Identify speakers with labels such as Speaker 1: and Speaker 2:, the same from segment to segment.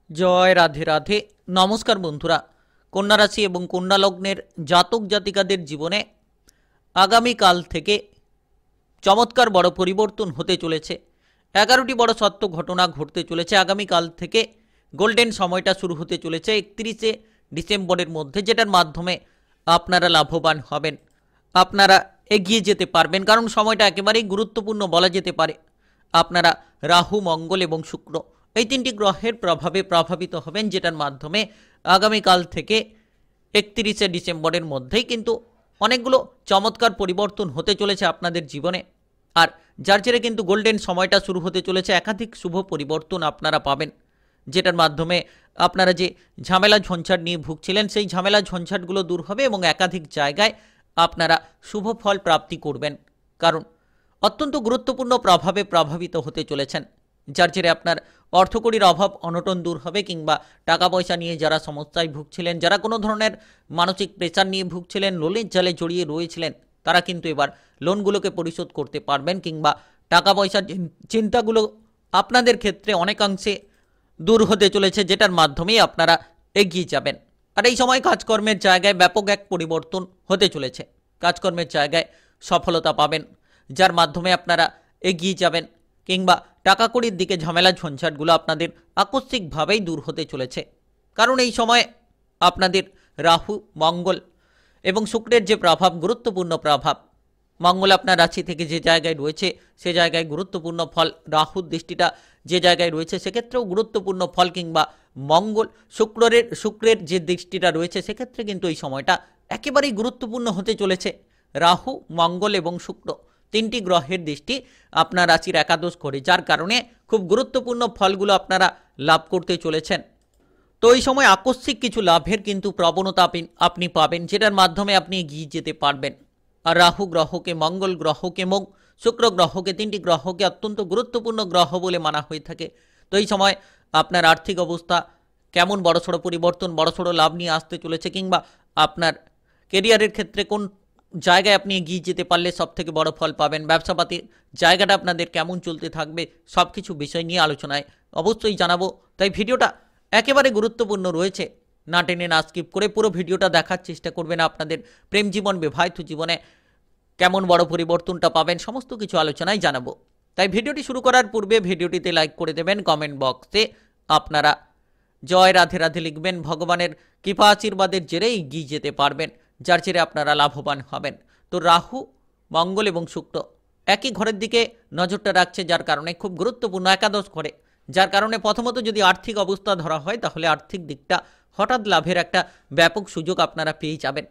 Speaker 1: জয় রাধে রাধে। নমস্কার বন্ধুরা, কন্যা রাশি এবং কন্যা লগ্নের জাতক জাতিকাদের জীবনে আগামীকাল থেকে চমৎকার বড় পরিবর্তন হতে চলেছে। 11টি বড় সত্য ঘটনা ঘটতে চলেছে। আগামীকাল থেকে গোল্ডেন সময়টা শুরু হতে চলেছে 31শে ডিসেম্বরের মধ্যে, যেটার মাধ্যমে আপনারা লাভবান হবেন, আপনারা এগিয়ে যেতে পারবেন। কারণ সময়টা একেবারেই গুরুত্বপূর্ণ বলা যেতে পারে। আপনারা রাহু, মঙ্গল এবং শুক্র এই তিনটি গ্রহের প্রভাবে প্রভাবিত হবেন, যেটার মাধ্যমে আগামীকাল থেকে 31শে ডিসেম্বরের মধ্যেই কিন্তু অনেকগুলো চমৎকার পরিবর্তন হতে চলেছে আপনাদের জীবনে। আর যার জেরে কিন্তু গোল্ডেন সময়টা শুরু হতে চলেছে। একাধিক শুভ পরিবর্তন আপনারা পাবেন, যেটার মাধ্যমে আপনারা যে ঝামেলা ঝঞ্ঝাট নিয়ে ভুগছিলেন সেই ঝামেলা ঝঞ্ঝাটগুলো দূর হবে এবং একাধিক জায়গায় আপনারা শুভ ফল প্রাপ্তি করবেন। কারণ অত্যন্ত গুরুত্বপূর্ণ প্রভাবে প্রভাবিত হতে চলেছেন, যার জেরে আপনার অর্থকড়ির অভাব অনটন দূর হবে, কিংবা টাকা পয়সা নিয়ে যারা সমস্যায় ভুগছিলেন, যারা কোনো ধরনের মানসিক প্রেশার নিয়ে ভুগছিলেন, লোনের জালে জড়িয়ে রয়েছিলেন, তারা কিন্তু এবার লোনগুলোকে পরিশোধ করতে পারবেন, কিংবা টাকা পয়সার চিন্তাগুলো আপনাদের ক্ষেত্রে অনেকাংশে দূর হতে চলেছে, যেটার মাধ্যমেই আপনারা এগিয়ে যাবেন। আর এই সময় কাজকর্মের জায়গায় ব্যাপক এক পরিবর্তন হতে চলেছে। কাজকর্মের জায়গায় সফলতা পাবেন, যার মাধ্যমে আপনারা এগিয়ে যাবেন, কিংবা টাকা কড়ির দিকে ঝামেলা ঝঞ্ঝাটগুলো আপনাদের আকস্মিকভাবেই দূর হতে চলেছে। কারণ এই সময় আপনাদের রাহু, মঙ্গল এবং শুক্রের যে প্রভাব, গুরুত্বপূর্ণ প্রভাব, মঙ্গল আপনার রাশি থেকে যে জায়গায় রয়েছে সে জায়গায় গুরুত্বপূর্ণ ফল, রাহুর দৃষ্টিটা যে জায়গায় রয়েছে সেক্ষেত্রেও গুরুত্বপূর্ণ ফল, কিংবা মঙ্গল শুক্রের যে দৃষ্টিটা রয়েছে সেক্ষেত্রে কিন্তু এই সময়টা একেবারেই গুরুত্বপূর্ণ হতে চলেছে। রাহু, মঙ্গল এবং শুক্র তিনটি গ্রহের দৃষ্টি আপনার রাশির একাদশ ঘরে, যার কারণে খুব গুরুত্বপূর্ণ ফলগুলো আপনারা লাভ করতে চলেছেন। তো এই সময় আকস্মিক কিছু লাভের কিন্তু প্রবণতা আপনি পাবেন, যেটার মাধ্যমে আপনি এগিয়ে যেতে পারবেন। আর রাহু গ্রহকে, মঙ্গল গ্রহকে এবং শুক্র গ্রহকে, তিনটি গ্রহকে অত্যন্ত গুরুত্বপূর্ণ গ্রহ বলে মানা হয়ে থাকে। তো এই সময় আপনার আর্থিক অবস্থা কেমন বড়সড় পরিবর্তন, বড়সড় লাভ নিয়ে আসতে চলেছে, কিংবা আপনার কেরিয়ারের ক্ষেত্রে কোন জায়গায় আপনি এগিয়ে যেতে পারলে সব থেকে বড় ফল পাবেন, ব্যবসাপাতির জায়গাটা আপনাদের কেমন চলতে থাকবে, সব কিছু বিষয় নিয়ে আলোচনায় অবশ্যই জানাবো। তাই ভিডিওটা একেবারে গুরুত্বপূর্ণ রয়েছে, না টেনে না স্কিপ করে পুরো ভিডিওটা দেখার চেষ্টা করবেন। আপনাদের প্রেম জীবন, বিবাহিত জীবনে কেমন বড় পরিবর্তনটা পাবেন সমস্ত কিছু আলোচনায় জানাবো। তাই ভিডিওটি শুরু করার পূর্বে ভিডিওটিতে লাইক করে দেবেন, কমেন্ট বক্সে আপনারা জয় রাধে রাধে লিখবেন। ভগবানের কৃপা আশীর্বাদের জেরে এগিয়ে যেতে পারবেন, যার জেরে আপনারা লাভবান হবেন। তো রাহু, মঙ্গল এবং শুক্র একই ঘরের দিকে নজরটা রাখছে, যার কারণে খুব গুরুত্বপূর্ণ একাদশ ঘরে, যার কারণে প্রথমত যদি আর্থিক অবস্থা ধরা হয় তাহলে আর্থিক দিকটা হঠাৎ লাভের একটা ব্যাপক সুযোগ আপনারা পেয়ে যাবেন।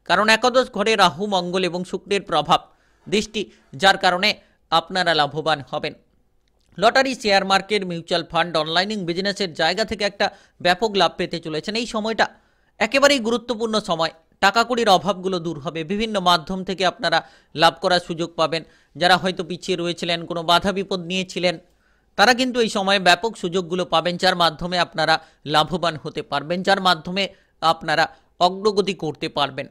Speaker 1: কারণ একাদশ ঘরে রাহু, মঙ্গল এবং শুক্রের প্রভাব দৃষ্টি, যার কারণে আপনারা লাভবান হবেন। Lottery, share market, mutual fund, অনলাইনিং বিজনেসের জায়গা থেকে একটা ব্যাপক লাভ পেতে চলেছেন। এই সময়টা একেবারেই গুরুত্বপূর্ণ সময়। টাকা কড়ির অভাবগুলো দূর হবে, বিভিন্ন মাধ্যম থেকে আপনারা লাভ করার সুযোগ পাবেন। যারা হয়তো পিছিয়ে রয়েছিলেন, কোনো বাধা বিপদ নিয়েছিলেন, তারা কিন্তু এই সময়ে ব্যাপক সুযোগগুলো পাবেন, যার মাধ্যমে আপনারা লাভবান হতে পারবেন, যার মাধ্যমে আপনারা অগ্রগতি করতে পারবেন।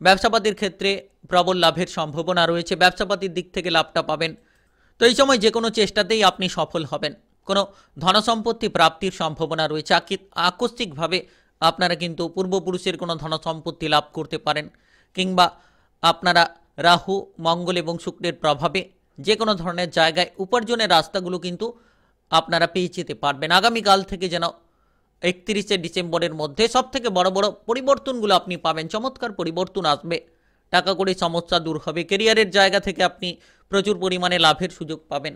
Speaker 1: ব্যবসাপাতির ক্ষেত্রে প্রবল লাভের সম্ভাবনা রয়েছে, ব্যবসাপাতির দিক থেকে লাভটা পাবেন। তো এই সময় যে কোনো চেষ্টাতেই আপনি সফল হবেন। কোনো ধনসম্পত্তি প্রাপ্তির সম্ভাবনা রয়েছে। আকস্মিকভাবে আপনারা কিন্তু পূর্বপুরুষের কোনো ধনসম্পত্তি লাভ করতে পারেন, কিংবা আপনারা রাহু, মঙ্গল এবং শুক্রের প্রভাবে যে কোনো ধরনের জায়গায় উপার্জনের রাস্তাগুলো কিন্তু আপনারা পেয়ে যেতে পারবেন। আগামীকাল থেকে যেন 31শে ডিসেম্বরের মধ্যে সব থেকে বড় বড় পরিবর্তনগুলো আপনি পাবেন, চমৎকার পরিবর্তন আসবে। টাকা কড়ি সমস্যা দূর হবে, কেরিয়ারের জায়গা থেকে আপনি প্রচুর পরিমাণে লাভের সুযোগ পাবেন।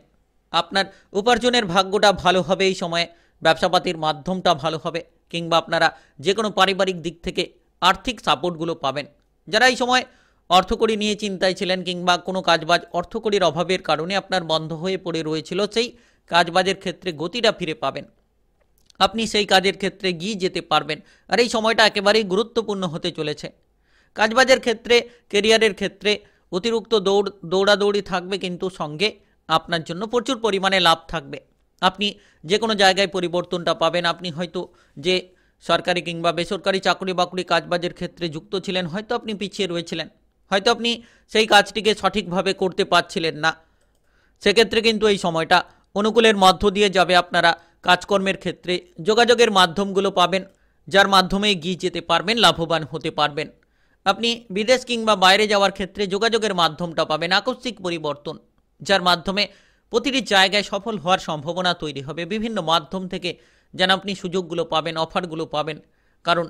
Speaker 1: আপনার উপার্জনের ভাগ্যটা ভালো হবে এই সময়ে, ব্যবসাপাতির মাধ্যমটা ভালো হবে, কিংবা আপনারা যে কোনো পারিবারিক দিক থেকে আর্থিক সাপোর্টগুলো পাবেন। যারা এই সময় অর্থকড়ি নিয়ে চিন্তায় ছিলেন, কিংবা কোনো কাজবাজ অর্থকড়ির অভাবের কারণে আপনার বন্ধ হয়ে পড়ে রয়েছিল, সেই কাজবাজের ক্ষেত্রে গতিটা ফিরে পাবেন, আপনি সেই কাজের ক্ষেত্রে গিয়ে যেতে পারবেন। আর এই সময়টা একেবারেই গুরুত্বপূর্ণ হতে চলেছে। কাজবাজের ক্ষেত্রে, কেরিয়ারের ক্ষেত্রে অতিরিক্ত দৌড়াদৌড়ি থাকবে, কিন্তু সঙ্গে আপনার জন্য প্রচুর পরিমাণে লাভ থাকবে। আপনি যে কোনো জায়গায় পরিবর্তনটা পাবেন। আপনি হয়তো যে সরকারি কিংবা বেসরকারি চাকরি বাকরি কাজবাজের ক্ষেত্রে যুক্ত ছিলেন, হয়তো আপনি পিছিয়ে রয়েছিলেন, হয়তো আপনি সেই কাজটিকে সঠিকভাবে করতে পারছিলেন না, সেক্ষেত্রে কিন্তু এই সময়টা অনুকূলের মধ্য দিয়ে যাবে। আপনারা কাজকর্মের ক্ষেত্রে যোগাযোগের মাধ্যমগুলো পাবেন, যার মাধ্যমে এগিয়ে যেতে পারবেন, লাভবান হতে পারবেন। আপনি বিদেশ কিংবা বাইরে যাওয়ার ক্ষেত্রে যোগাযোগের মাধ্যমটা পাবেন, আকস্মিক পরিবর্তন, যার মাধ্যমে প্রতিটি জায়গায় সফল হওয়ার সম্ভাবনা তৈরি হবে। বিভিন্ন মাধ্যম থেকে যেন আপনি সুযোগগুলো পাবেন, অফারগুলো পাবেন। কারণ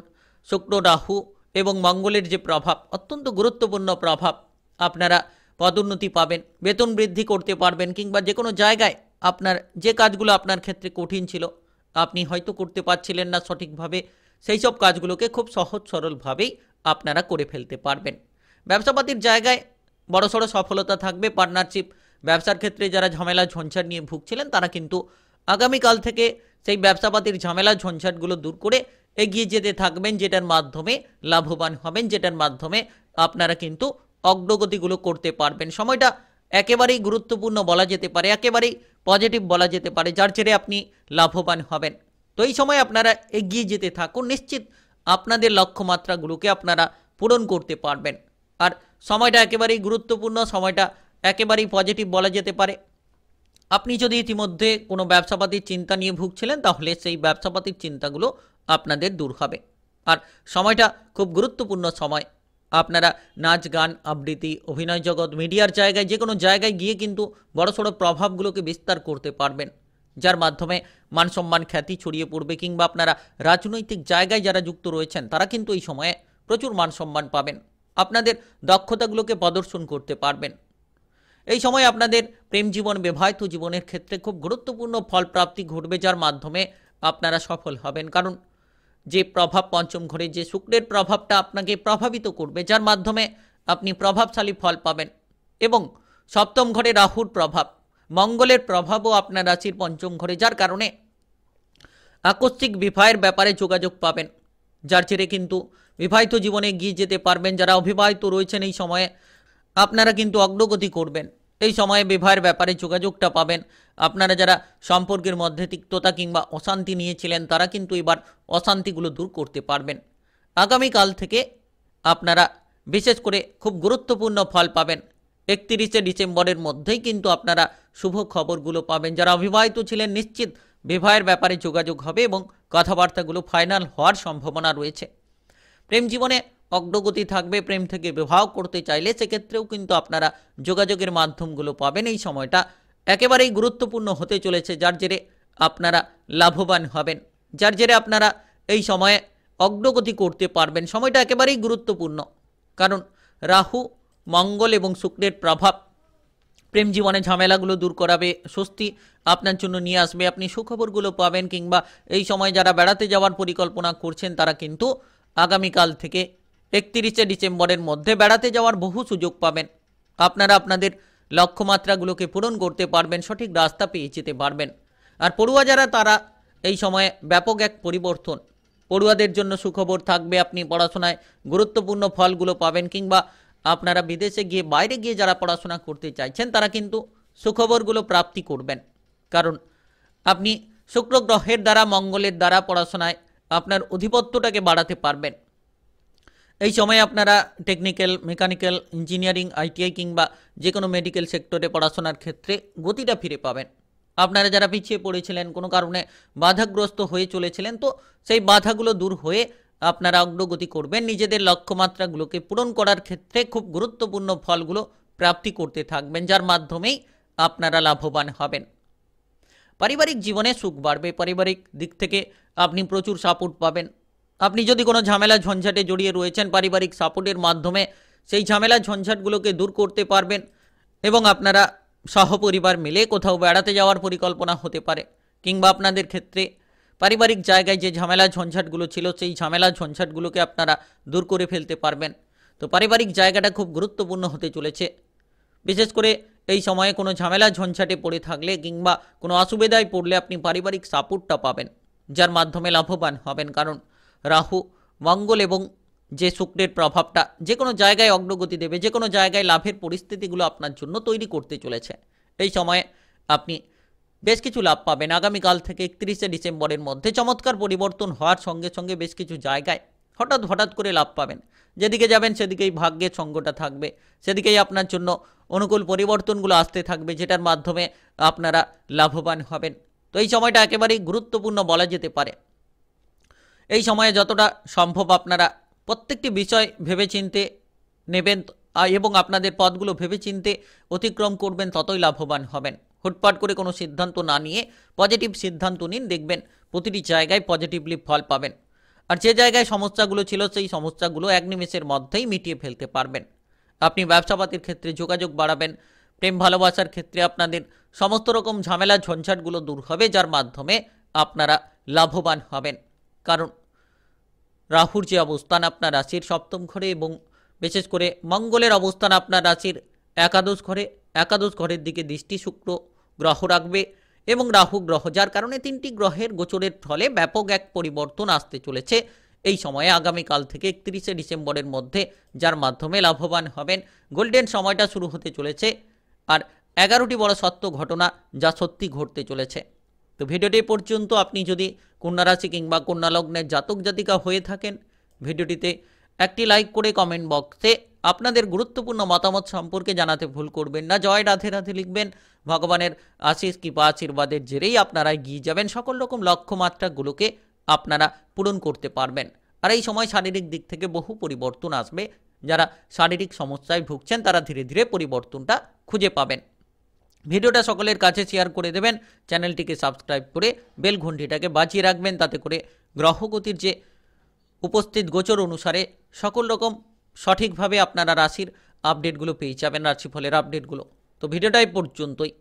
Speaker 1: শুক্র, রাহু এবং মঙ্গলের যে প্রভাব, অত্যন্ত গুরুত্বপূর্ণ প্রভাব। আপনারা পদোন্নতি পাবেন, বেতন বৃদ্ধি করতে পারবেন, কিংবা যে কোনো জায়গায় আপনার যে কাজগুলো আপনার ক্ষেত্রে কঠিন ছিল, আপনি হয়তো করতে পারছিলেন না সঠিকভাবে, সেই সব কাজগুলোকে খুব সহজ সরলভাবেই আপনারা করে ফেলতে পারবেন। ব্যবসাপাতির জায়গায় বড়সড় সফলতা থাকবে। পার্টনারশিপ ব্যবসার ক্ষেত্রে যারা ঝামেলা ঝঞ্ঝাট নিয়ে ভুগছিলেন, তারা কিন্তু আগামীকাল থেকে সেই ব্যবসাপাতির ঝামেলা ঝঞ্ঝাটগুলো দূর করে এগিয়ে যেতে থাকবেন, যেটার মাধ্যমে লাভবান হবেন, যেটার মাধ্যমে আপনারা কিন্তু অগ্রগতিগুলো করতে পারবেন। সময়টা একেবারেই গুরুত্বপূর্ণ বলা যেতে পারে, একেবারেই পজিটিভ বলা যেতে পারে, যার জেরে আপনি লাভবান হবেন। তো এই সময় আপনারা এগিয়ে যেতে থাকুন, নিশ্চিত আপনাদের লক্ষ্যমাত্রাগুলোকে আপনারা পূরণ করতে পারবেন। আর সময়টা একেবারেই গুরুত্বপূর্ণ, সময়টা একেবারেই পজিটিভ বলা যেতে পারে। আপনি যদি ইতিমধ্যে কোনো ব্যবসাপাতির চিন্তা নিয়ে ভুগছিলেন, তাহলে সেই ব্যবসাপাতির চিন্তাগুলো আপনাদের দূর হবে। আর সময়টা খুব গুরুত্বপূর্ণ সময়। আপনারা নাচ, গান, আবৃত্তি, অভিনয় জগৎ, মিডিয়ার জায়গায়, যে কোনো জায়গায় গিয়ে কিন্তু বড়সড় প্রভাবগুলোকে বিস্তার করতে পারবেন, যার মাধ্যমে মান সম্মান খ্যাতি ছড়িয়ে পড়বে। কিংবা আপনারা রাজনৈতিক জায়গায় যারা যুক্ত রয়েছেন, তারা কিন্তু এই সময়ে প্রচুর মান সম্মান পাবেন, আপনাদের দক্ষতাগুলোকে প্রদর্শন করতে পারবেন। এই সময় আপনাদের প্রেম জীবন, বিবাহিত জীবনের ক্ষেত্রে খুব গুরুত্বপূর্ণ ফল প্রাপ্তি ঘটবে, যার মাধ্যমে আপনারা সফল হবেন। কারণ যে প্রভাব পঞ্চম ঘরে, যে শুক্রের প্রভাবটা আপনাকে প্রভাবিত করবে, যার মাধ্যমে আপনি প্রভাবশালী ফল পাবেন। এবং সপ্তম ঘরে রাহুর প্রভাব, মঙ্গলের প্রভাবও আপনার রাশির পঞ্চম ঘরে, যার কারণে আকস্মিক বিবাহের ব্যাপারে যোগাযোগ পাবেন, যার জেরে কিন্তু বিবাহিত জীবনে এগিয়ে যেতে পারবেন। যারা অবিবাহিত রয়েছেন, এই সময়ে আপনারা কিন্তু অগ্রগতি করবেন। এই সময়ে বিবাহের ব্যাপারে যোগাযোগটা পাবেন। আপনারা যারা সম্পর্কের মধ্যে তিক্ততা কিংবা অশান্তি নিয়েছিলেন, তারা কিন্তু এবার অশান্তিগুলো দূর করতে পারবেন। আগামীকাল থেকে আপনারা বিশেষ করে খুব গুরুত্বপূর্ণ ফল পাবেন। 31শে ডিসেম্বরের মধ্যেই কিন্তু আপনারা শুভ খবরগুলো পাবেন। যারা অবিবাহিত ছিলেন, নিশ্চিত বিবাহের ব্যাপারে যোগাযোগ হবে এবং কথাবার্তাগুলো ফাইনাল হওয়ার সম্ভাবনা রয়েছে। প্রেম জীবনে অগ্রগতি থাকবে। প্রেম থেকে বিবাহ করতে চাইলে সেক্ষেত্রেও কিন্তু আপনারা যোগাযোগের মাধ্যমগুলো পাবেন। এই সময়টা একেবারেই গুরুত্বপূর্ণ হতে চলেছে, যার জেরে আপনারা লাভবান হবেন, যার জেরে আপনারা এই সময়ে অগ্রগতি করতে পারবেন। সময়টা একেবারেই গুরুত্বপূর্ণ, কারণ রাহু, মঙ্গল এবং শুক্রের প্রভাব প্রেম জীবনে ঝামেলাগুলো দূর করাবে, স্বস্তি আপনার জন্য নিয়ে আসবে। আপনি সুখবরগুলো পাবেন। কিংবা এই সময় যারা বেড়াতে যাওয়ার পরিকল্পনা করছেন, তারা কিন্তু আগামীকাল থেকে 31শে ডিসেম্বরের মধ্যে বেড়াতে যাওয়ার বহু সুযোগ পাবেন। আপনারা আপনাদের লক্ষ্যমাত্রাগুলোকে পূরণ করতে পারবেন, সঠিক রাস্তা পেয়ে যেতে পারবেন। আর পড়ুয়া যারা, তারা এই সময়ে ব্যাপক এক পরিবর্তন, পড়ুয়াদের জন্য সুখবর থাকবে। আপনি পড়াশোনায় গুরুত্বপূর্ণ ফলগুলো পাবেন। কিংবা আপনারা বিদেশে গিয়ে, বাইরে গিয়ে যারা পড়াশোনা করতে চাইছেন, তারা কিন্তু সুখবরগুলো প্রাপ্তি করবেন। কারণ আপনি শুক্র গ্রহের দ্বারা, মঙ্গলের দ্বারা পড়াশোনায় আপনার অধিপত্যটাকে বাড়াতে পারবেন। এই সময় আপনারা টেকনিক্যাল, মেকানিক্যাল, ইঞ্জিনিয়ারিং, আইটিআই কিংবা যে কোনো মেডিকেল সেক্টরে পড়াশোনার ক্ষেত্রে গতিটা ফিরে পাবেন। আপনারা যারা পিছিয়ে পড়েছিলেন, কোনো কারণে বাধাগ্রস্ত হয়ে চলেছিলেন, তো সেই বাধাগুলো দূর হয়ে আপনারা অগ্রগতি করবেন। নিজেদের লক্ষ্যমাত্রাগুলোকে পূরণ করার ক্ষেত্রে খুব গুরুত্বপূর্ণ ফলগুলো প্রাপ্তি করতে থাকবেন, যার মাধ্যমেই আপনারা লাভবান হবেন। পারিবারিক জীবনে সুখ বাড়বে। পারিবারিক দিক থেকে আপনি প্রচুর সাপোর্ট পাবেন। আপনি যদি কোনো ঝামেলা ঝঞ্ঝাটে জড়িয়ে রয়েছেন, পারিবারিক সাপোর্টের মাধ্যমে সেই ঝামেলা ঝঞ্ঝাটগুলোকে দূর করতে পারবেন। এবং আপনারা সহপরিবার মিলে কোথাও বেড়াতে যাওয়ার পরিকল্পনা হতে পারে। কিংবা আপনাদের ক্ষেত্রে পারিবারিক জায়গায় যে ঝামেলা ঝঞ্ঝাটগুলো ছিল, সেই ঝামেলা ঝঞ্ঝাটগুলোকে আপনারা দূর করে ফেলতে পারবেন। তো পারিবারিক জায়গাটা খুব গুরুত্বপূর্ণ হতে চলেছে। বিশেষ করে এই সময়ে কোনো ঝামেলা ঝঞ্ঝাটে পড়ে থাকলে কিংবা কোনো অসুবিধায় পড়লে আপনি পারিবারিক সাপোর্টটা পাবেন, যার মাধ্যমে লাভবান হবেন। কারণ রাহু, মঙ্গল এবং যে শুক্রের প্রভাবটা যে কোনো জায়গায় অগ্রগতি দেবে, যে কোনো জায়গায় লাভের পরিস্থিতিগুলো আপনার জন্য তৈরি করতে চলেছে। এই সময়ে আপনি বেশ কিছু লাভ পাবেন। আগামীকাল থেকে 31শে ডিসেম্বরের মধ্যে চমৎকার পরিবর্তন হওয়ার সঙ্গে সঙ্গে বেশ কিছু জায়গায় হঠাৎ হঠাৎ করে লাভ পাবেন। যেদিকে যাবেন সেদিকেই ভাগ্যের সঙ্গটা থাকবে, সেদিকেই আপনার জন্য অনুকূল পরিবর্তনগুলো আসতে থাকবে, যেটার মাধ্যমে আপনারা লাভবান হবেন। তো এই সময়টা একেবারেই গুরুত্বপূর্ণ বলা যেতে পারে। এই সময়ে যতটা সম্ভব আপনারা প্রত্যেকটি বিষয় ভেবেচিন্তে নেবেন এবং আপনাদের পথগুলো ভেবেচিন্তে অতিক্রম করবেন, ততই লাভবান হবেন। হুটপাট করে কোনো সিদ্ধান্ত না নিয়ে পজিটিভ সিদ্ধান্ত নিন, দেখবেন প্রতিটি জায়গায় পজিটিভলি ফল পাবেন। আর যে জায়গায় সমস্যাগুলো ছিল সেই সমস্যাগুলো এক নিমেষের মধ্যেই মিটিয়ে ফেলতে পারবেন। আপনি ব্যবসাপাতির ক্ষেত্রে যোগাযোগ বাড়াবেন, প্রেম ভালোবাসার ক্ষেত্রে আপনাদের সমস্ত রকম ঝামেলা ঝঞ্ঝাটগুলো দূর হবে, যার মাধ্যমে আপনারা লাভবান হবেন। কারণ রাহুর যে অবস্থান আপনার রাশির সপ্তম ঘরে এবং বিশেষ করে মঙ্গলের অবস্থান আপনার রাশির একাদশ ঘরের দিকে দৃষ্টি শুক্র গ্রহ রাখবে এবং রাহু গ্রহ, যার কারণে তিনটি গ্রহের গোচরের ফলে ব্যাপক এক পরিবর্তন আসতে চলেছে এই সময়ে আগামীকাল থেকে 31শে ডিসেম্বরের মধ্যে, যার মাধ্যমে লাভবান হবেন। গোল্ডেন সময়টা শুরু হতে চলেছে আর 11টি বড় সত্য ঘটনা যা সত্যি ঘটতে চলেছে। তো ভিডিওটি পর্যন্ত আপনি যদি কন্যা রাশি কিংবা কন্যা লগ্নের জাতক জাতিকা হয়ে থাকেন, ভিডিওটিতে একটি লাইক করে কমেন্ট বক্সে আপনাদের গুরুত্বপূর্ণ মতামত সম্পর্কে জানাতে ভুল করবেন না। জয় রাধে রাধে লিখবেন। ভগবানের আশীষ কৃপা আশীর্বাদের জেরেই আপনারা এগিয়ে যাবেন, সকল রকম লক্ষ্যমাত্রাগুলোকে আপনারা পূরণ করতে পারবেন। আর এই সময় শারীরিক দিক থেকে বহু পরিবর্তন আসবে। যারা শারীরিক সমস্যায় ভুগছেন তারা ধীরে ধীরে পরিবর্তনটা খুঁজে পাবেন। ভিডিওটা সকলের কাছে শেয়ার করে দেবেন, চ্যানেলটিকে সাবস্ক্রাইব করে বেল ঘন্টিটাকে বাজিয়ে রাখবেন, তাতে করে গ্রহগতির যে উপস্থিত গোচর অনুসারে সকল রকম সঠিকভাবে আপনারা রাশির আপডেটগুলো পেয়ে যাবেন, রাশিফলের আপডেটগুলো। তো ভিডিওটাই পর্যন্তই।